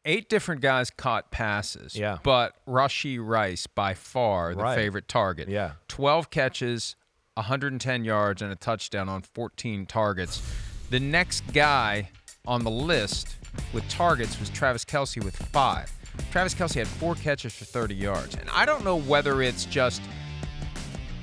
8 different guys caught passes. Yeah. But Rashee Rice, by far, the favorite target. Yeah. 12 catches, 110 yards, and a touchdown on 14 targets. The next guy on the list with targets was Travis Kelce with 5. Travis Kelce had 4 catches for 30 yards. And I don't know whether it's just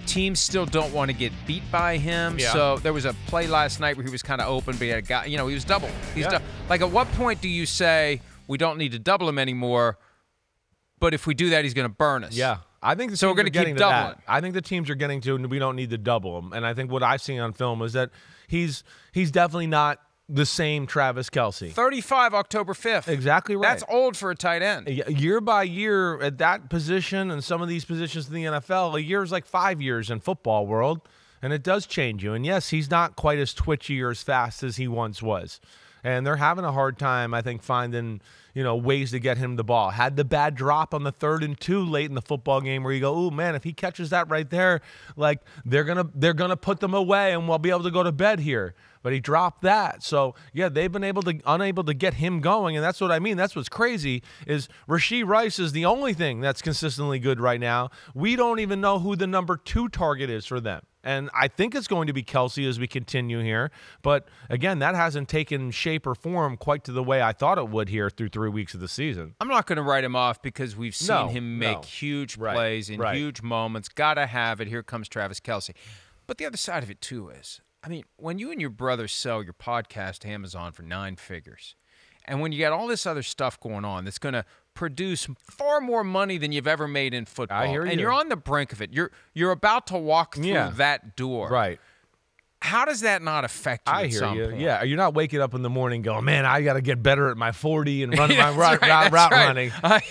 teams still don't want to get beat by him. Yeah. So there was a play last night where he was kind of open, but he had a guy, he was double. Like, at what point do you say we don't need to double him anymore, but if we do that, he's going to burn us? Yeah. I think so. We're going to keep doubling. I think the teams are getting to, and we don't need to double him. And I think what I've seen on film is that he's definitely not the same Travis Kelce. 35 October 5th. Exactly right. That's old for a tight end. Year by year at that position and some of these positions in the NFL, a year is like 5 years in football world, and it does change you. And yes, he's not quite as twitchy or as fast as he once was. And they're having a hard time, I think, finding, ways to get him the ball. Had the bad drop on the 3rd and 2 late in the football game where you go, oh man, if he catches that right there, like they're gonna put them away and we'll be able to go to bed here. But he dropped that. So yeah, they've been unable to get him going, and that's what I mean. That's what's crazy is Rashee Rice is the only thing that's consistently good right now. We don't even know who the number 2 target is for them. And I think it's going to be Kelce as we continue here. But, again, that hasn't taken shape or form quite to the way I thought it would here through 3 weeks of the season. I'm not going to write him off because we've seen him make huge plays in huge moments. Got to have it. Here comes Travis Kelce. But the other side of it, too, is, when you and your brother sell your podcast to Amazon for 9 figures, and when you got all this other stuff going on that's going to produce far more money than you've ever made in football. I hear you. And you're on the brink of it. You're about to walk through that door. Right. How does that not affect you I at hear some you. point? Yeah, you're not waking up in the morning going, man, I got to get better at my 40 and run my route running. I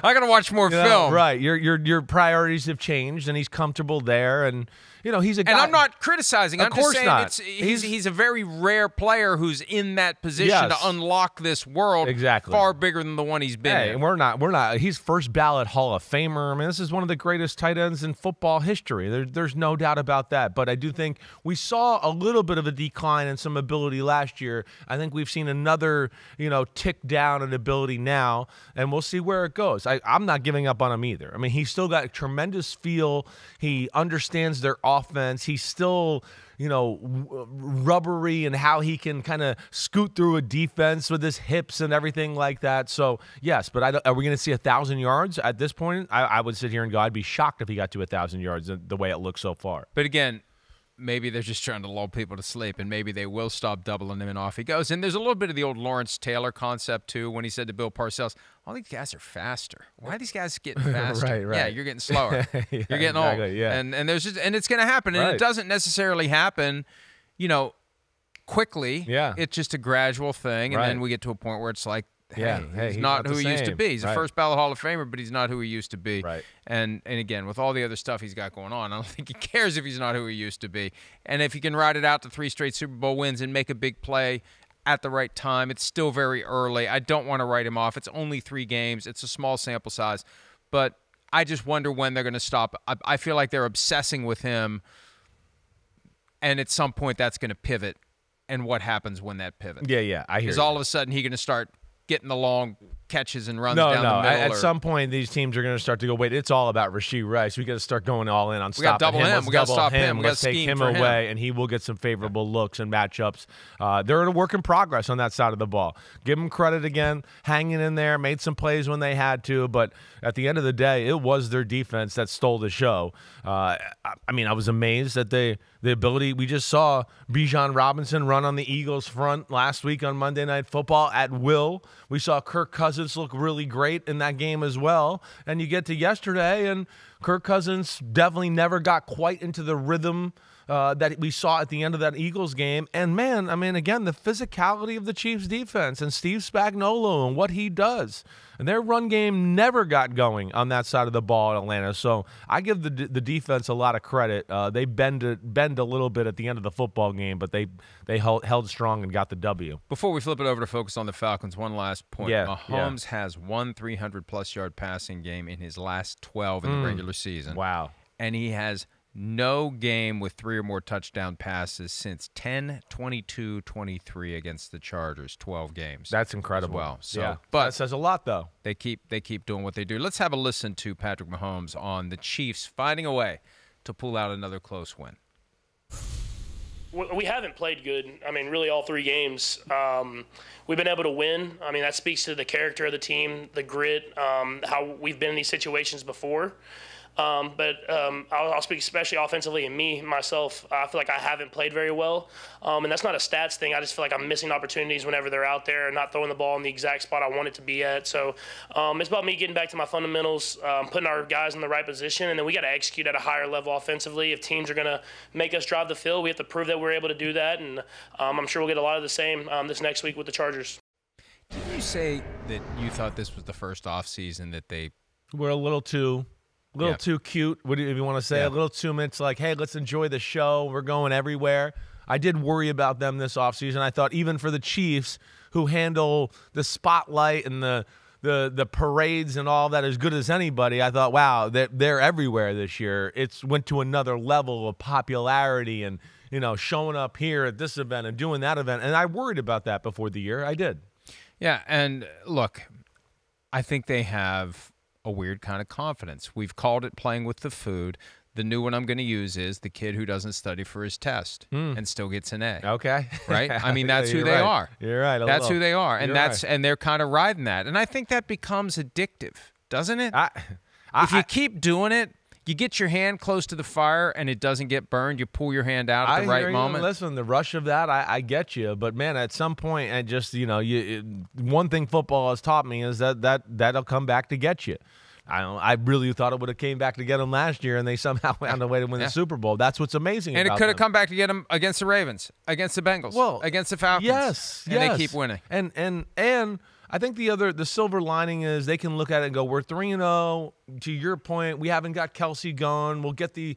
got to watch more film. Right. Your priorities have changed, and he's comfortable there, and he's a guy. And I'm not criticizing. I'm just saying not. He's a very rare player who's in that position to unlock this world far bigger than the one he's been in. And we're not. He's first ballot Hall of Famer. This is one of the greatest tight ends in football history. There's no doubt about that. But I do think we saw a little bit of a decline in some ability last year. I think we've seen another, tick down in ability now, and we'll see where it goes. I'm not giving up on him either. He's still got a tremendous feel. He understands their offense. He's still, rubbery in how he can kind of scoot through a defense with his hips and everything like that. So, yes, but are we going to see 1,000 yards at this point? I would sit here and go, I'd be shocked if he got to 1,000 yards the way it looks so far. But again, maybe they're just trying to lull people to sleep, and maybe they will stop doubling him, and off he goes. And there's a little bit of the old Lawrence Taylor concept, too, when he said to Bill Parcells, all these guys are faster. Why are these guys getting faster? Right. Yeah, you're getting slower. You're getting old. Yeah. And there's it's going to happen. And it doesn't necessarily happen, quickly. Yeah. It's just a gradual thing, and then we get to a point where it's like, Hey, he's not who he used to be. He's a first ballot Hall of Famer, but he's not who he used to be. Right. And again, with all the other stuff he's got going on, I don't think he cares if he's not who he used to be. And if he can ride it out to 3 straight Super Bowl wins and make a big play at the right time, it's still very early. I don't want to write him off. It's only 3 games. It's a small sample size. But I just wonder when they're going to stop. I feel like they're obsessing with him, and at some point that's going to pivot. And what happens when that pivots? Yeah, I hear you. Because all of a sudden he's going to start getting the long catches and runs down the middle. At some point, these teams are going to start to go, wait, it's all about Rashee Rice. We got to start going all in on stopping him. We got to stop him. Let's take him away, and he will get some favorable looks and matchups. They're a work in progress on that side of the ball. Give them credit again, hanging in there, made some plays when they had to, but at the end of the day, it was their defense that stole the show. I was amazed at the ability. We just saw Bijan Robinson run on the Eagles' front last week on Monday Night Football at will. We saw Kirk Cousins look really great in that game as well. And you get to yesterday, and Kirk Cousins definitely never got quite into the rhythm that we saw at the end of that Eagles game. And, man, again, the physicality of the Chiefs' defense and Steve Spagnuolo and what he does. And their run game never got going on that side of the ball in Atlanta. So I give the defense a lot of credit. They bend a little bit at the end of the football game, but they held strong and got the W. Before we flip it over to focus on the Falcons, one last point. Yeah, Mahomes has one 300-plus yard passing game in his last 12 in the regular season. Wow. And he has No game with 3 or more touchdown passes since 10-22-23 against the Chargers, 12 games. That's incredible. As well. So, yeah, but that says a lot, though. They keep doing what they do. Let's have a listen to Patrick Mahomes on the Chiefs finding a way to pull out another close win. We haven't played good. I mean, really all 3 games. We've been able to win. I mean, that speaks to the character of the team, the grit, how we've been in these situations before. But I'll speak especially offensively, and myself, I feel like I haven't played very well. And that's not a stats thing. I just feel like I'm missing opportunities whenever they're out there and not throwing the ball in the exact spot I want it to be at. So it's about me getting back to my fundamentals, putting our guys in the right position, and then we got to execute at a higher level offensively. If teams are going to make us drive the field, we have to prove that we're able to do that. And I'm sure we'll get a lot of the same this next week with the Chargers. Did you say that you thought this was the first offseason that they were a little too cute? What do you want to say? A little too much like, hey, let's enjoy the show. We're going everywhere. I did worry about them this offseason. I thought even for the Chiefs, who handle the spotlight and the parades and all that as good as anybody, I thought, wow, they're everywhere this year. It's went to another level of popularity and, showing up here at this event and doing that event. And I worried about that before the year. I did. Yeah, and look, I think they have a weird kind of confidence. We've called it playing with the food. The new one I'm going to use is the kid who doesn't study for his test and still gets an A. Okay. Right? I mean, that's who they right. are. You're right. That's who they are. And right. and they're kind of riding that. And I think that becomes addictive, doesn't it? If you keep doing it, you get your hand close to the fire and it doesn't get burned. You pull your hand out at the right moment. Listen, the rush of that, I get you. But, man, at some point, I just, one thing football has taught me is that'll come back to get you. I really thought it would have came back to get them last year, and they somehow found a way to win the Super Bowl. That's what's amazing and about it could have them. come back to get them against the Ravens, against the Bengals, against the Falcons. Yes, and they keep winning. And I think the silver lining is they can look at it and go, we're 3-0. To your point, we haven't got Kelce going. We'll get the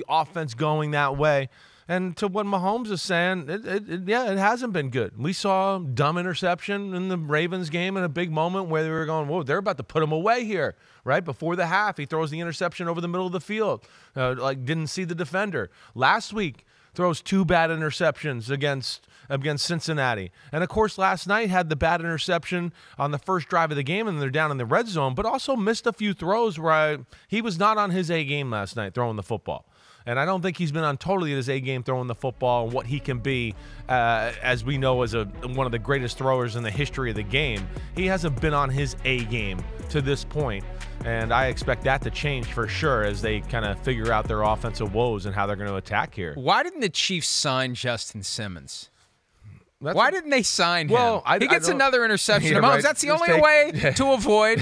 offense going that way. And to what Mahomes is saying, it hasn't been good. We saw dumb interception in the Ravens game in a big moment where they were going, whoa, they're about to put him away here, right? Before the half, he throws the interception over the middle of the field, didn't see the defender. Last week, throws 2 bad interceptions against Cincinnati. And, of course, last night had the bad interception on the first drive of the game, and they're down in the red zone, but also missed a few throws where he was not on his A game last night throwing the football. And I don't think he's been on totally his A game throwing the football and what he can be, as we know, as one of the greatest throwers in the history of the game. He hasn't been on his A game to this point, and I expect that to change for sure as they kind of figure out their offensive woes and how they're going to attack here. Why didn't the Chiefs sign Justin Simmons? Why didn't they sign him? He gets another interception. Yeah, Mahomes. right. That's the only way to avoid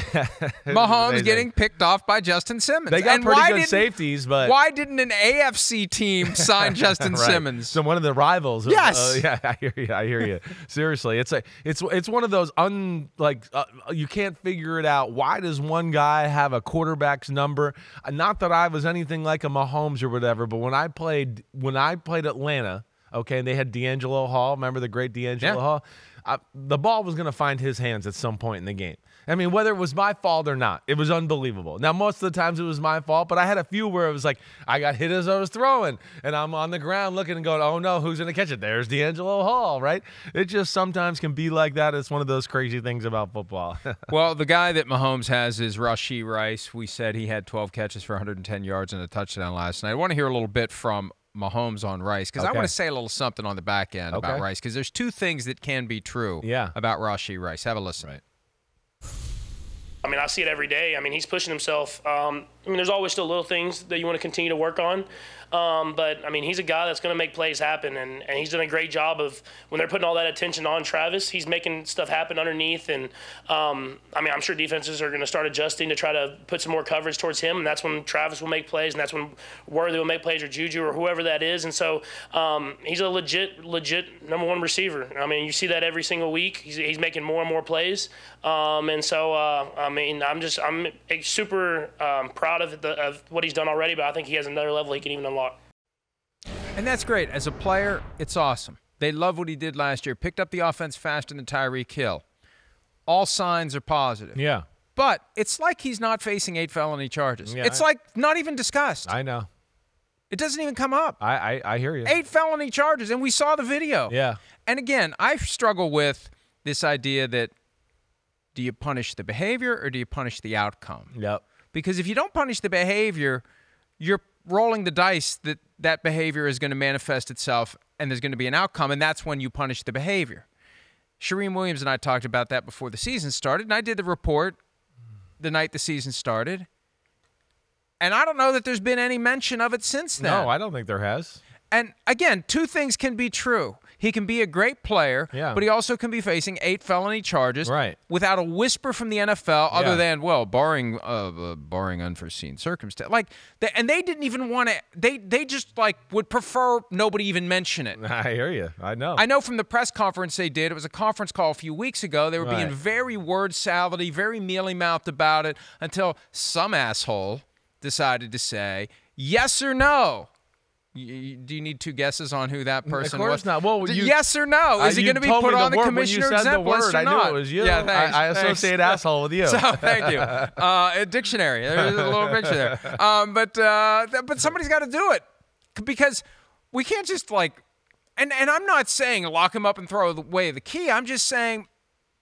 Mahomes getting picked off by Justin Simmons. They got pretty good safeties, but why didn't an AFC team sign Justin Simmons? So one of the rivals. Yes. Yeah, I hear you. Seriously, it's one of those you can't figure it out. Why does one guy have a quarterback's number? Not that I was anything like a Mahomes or whatever, but when I played Atlanta. Okay, and they had D'Angelo Hall. Remember the great D'Angelo Hall? The ball was going to find his hands at some point in the game. I mean, whether it was my fault or not, it was unbelievable. Now, most of the times it was my fault, but I had a few where it was like I got hit as I was throwing, and I'm on the ground looking and going, oh, no, who's going to catch it? There's D'Angelo Hall, right? It just sometimes can be like that. It's one of those crazy things about football. Well, the guy that Mahomes has is Rashee Rice. We said he had 12 catches for 110 yards and a touchdown last night. I want to hear a little bit from Mahomes on Rice, because I want to say a little something on the back end about Rice, because there's 2 things that can be true about Rashee Rice. Have a listen. Right. I mean, I see it every day. I mean, he's pushing himself. There's always still little things that you want to continue to work on. But, I mean, he's a guy that's going to make plays happen, and he's done a great job of when they're putting all that attention on Travis, he's making stuff happen underneath. And, I'm sure defenses are going to start adjusting to try to put some more coverage towards him, and that's when Travis will make plays, and that's when Worthy will make plays, or Juju, or whoever that is. And so he's a legit number 1 receiver. I mean, you see that every single week. He's making more and more plays. I'm super proud of what he's done already, but I think he has another level he can even unlock. And that's great. As a player, it's awesome. They love what he did last year. Picked up the offense faster than Tyreek Hill. All signs are positive. Yeah. But it's like he's not facing 8 felony charges. Yeah, it's like not even discussed. I know. It doesn't even come up. I hear you. 8 felony charges, and we saw the video. Yeah. And again, I struggle with this idea that do you punish the behavior or do you punish the outcome? Yep. Because if you don't punish the behavior, you're rolling the dice that that behavior is going to manifest itself and there's going to be an outcome, and that's when you punish the behavior. Shereen Williams and I talked about that before the season started, and I did the report the night the season started. And I don't know that there's been any mention of it since then. No, I don't think there has. And again, two things can be true. He can be a great player, but he also can be facing 8 felony charges without a whisper from the NFL other than, well, barring unforeseen circumstance. Like, and they didn't even want to, they just like would prefer nobody even mention it. I hear you. I know. I know from the press conference they did, it was a conference call a few weeks ago, they were being very word salady, very mealy-mouthed about it until some asshole decided to say, yes or no. Do you need 2 guesses on who that person was? Of course not. Well, yes or no? Is he going to be put on the commissioner exempt list or not? I knew it was you. Yeah, thanks. I associate asshole with you. So thank you. A dictionary. There's a little picture there. But somebody's got to do it because we can't just like. And I'm not saying lock him up and throw away the key. I'm just saying.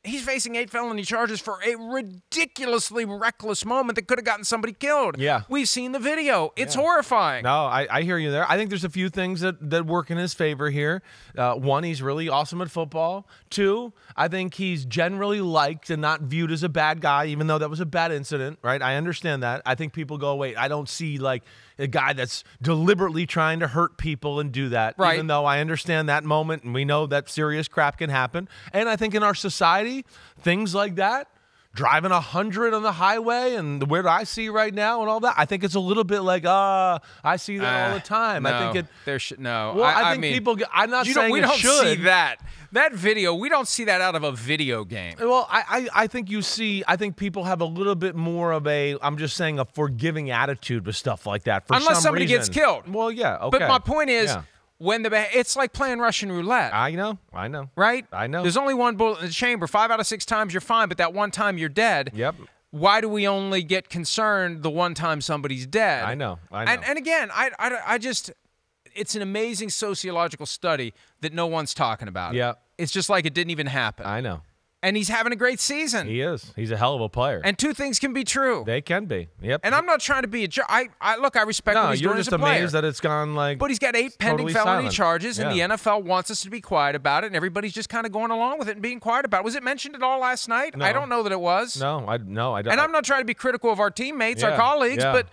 He's facing 8 felony charges for a ridiculously reckless moment that could have gotten somebody killed. Yeah. We've seen the video. It's horrifying. No, I hear you there. I think there's a few things that work in his favor here. 1, he's really awesome at football. 2, I think he's generally liked and not viewed as a bad guy, even though that was a bad incident, right? I understand that. I think people go, wait, I don't see like a guy that's deliberately trying to hurt people and do that. Right. Even though I understand that moment and we know that serious crap can happen. And I think in our society, things like that, driving 100 on the highway and the weird I see right now and all that, I think it's a little bit like, I see that all the time. No, I think no. Well, I think mean, people, I'm not saying we it don't should. see that. That video, we don't see that out of a video game. Well, I think you see, I think people have a little bit more of a, I'm just saying, a forgiving attitude with stuff like that for Unless some somebody reason. gets killed. Well, yeah, okay. But my point is, when it's like playing Russian roulette. I know. Right? I know. There's only one bullet in the chamber. 5 out of 6 times you're fine, but that one time you're dead. Yep. Why do we only get concerned the one time somebody's dead? I know. And again, I just, it's an amazing sociological study that no one's talking about. Yeah. It's just like it didn't even happen. I know. And he's having a great season. He is. He's a hell of a player. And 2 things can be true. They can be. Yep. And I'm not trying to be a jerk. I respect what he's doing as a player. You're just amazed that it's gone like. But he's got 8 pending felony silent. charges, and the NFL wants us to be quiet about it, and everybody's just kind of going along with it and being quiet about it. Was it mentioned at all last night? No. I don't know that it was. No, I don't. And I'm not trying to be critical of our teammates, our colleagues, but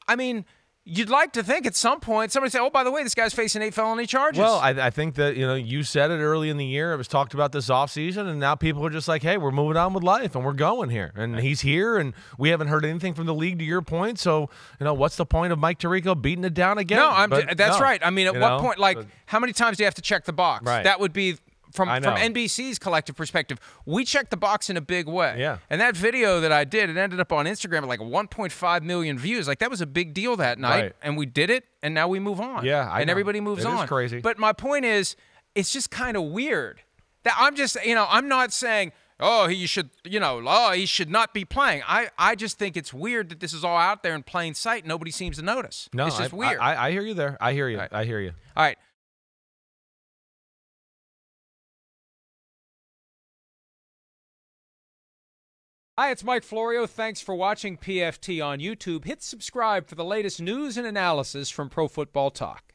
I mean. You'd like to think at some point somebody say, oh, by the way, this guy's facing 8 felony charges. Well, I think that, you said it early in the year. It was talked about this offseason, and now people are just like, hey, we're moving on with life, and we're going here. And he's here, and we haven't heard anything from the league to your point. So, what's the point of Mike Tirico beating it down again? No, that's right. I mean, at what point, how many times do you have to check the box? Right. That would be from NBC's collective perspective. We checked the box in a big way. Yeah. And that video that I did, it ended up on Instagram at like 1.5 million views. Like, that was a big deal that night. Right. And we did it, and now we move on. Yeah, I know. everybody moves on. It is crazy. But my point is, it's just kind of weird. That I'm just, I'm not saying, oh, he should not be playing. I just think it's weird that this is all out there in plain sight. Nobody seems to notice. No, it's just weird. I hear you there. I hear you. Right. I hear you. All right. Hi, it's Mike Florio. Thanks for watching PFT on YouTube. Hit subscribe for the latest news and analysis from Pro Football Talk.